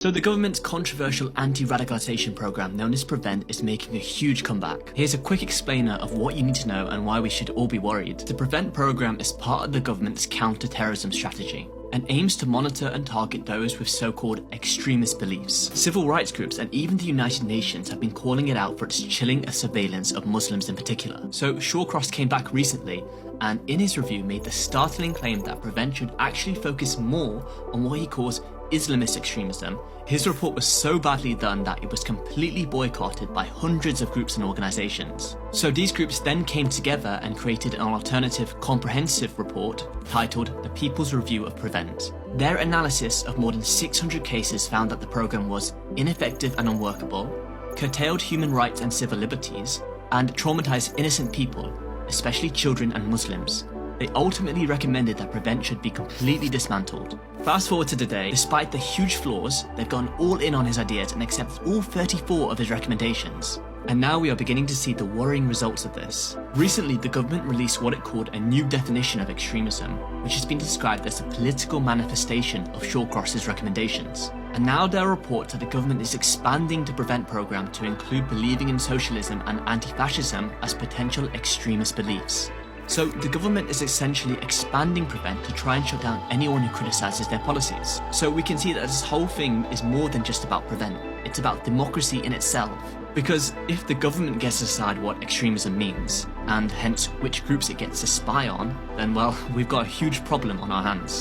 So the government's controversial anti-radicalisation programme known as PREVENT is making a huge comeback. Here's a quick explainer of what you need to know and why we should all be worried. The PREVENT programme is part of the government's counter-terrorism strategy and aims to monitor and target those with so-called extremist beliefs. Civil rights groups and even the United Nations have been calling it out for its chilling surveillance of Muslims in particular. So Shawcross came back recently and in his review made the startling claim that PREVENT should actually focus more on what he calls Islamist extremism. His report was so badly done that it was completely boycotted by hundreds of groups and organisations. So these groups then came together and created an alternative comprehensive report titled The People's Review of PREVENT. Their analysis of more than 600 cases found that the programme was ineffective and unworkable, curtailed human rights and civil liberties, and traumatised innocent people, especially children and Muslims. They ultimately recommended that PREVENT should be completely dismantled. Fast forward to today, despite the huge flaws, they've gone all in on his ideas and accepted all 34 of his recommendations. And now we are beginning to see the worrying results of this. Recently, the government released what it called a new definition of extremism, which has been described as a political manifestation of Shawcross's recommendations. And now there are reports that the government is expanding the PREVENT programme to include believing in socialism and anti-fascism as potential extremist beliefs. So the government is essentially expanding PREVENT to try and shut down anyone who criticises their policies. So we can see that this whole thing is more than just about PREVENT, it's about democracy in itself. Because if the government gets to decide what extremism means, and hence which groups it gets to spy on, then well, we've got a huge problem on our hands.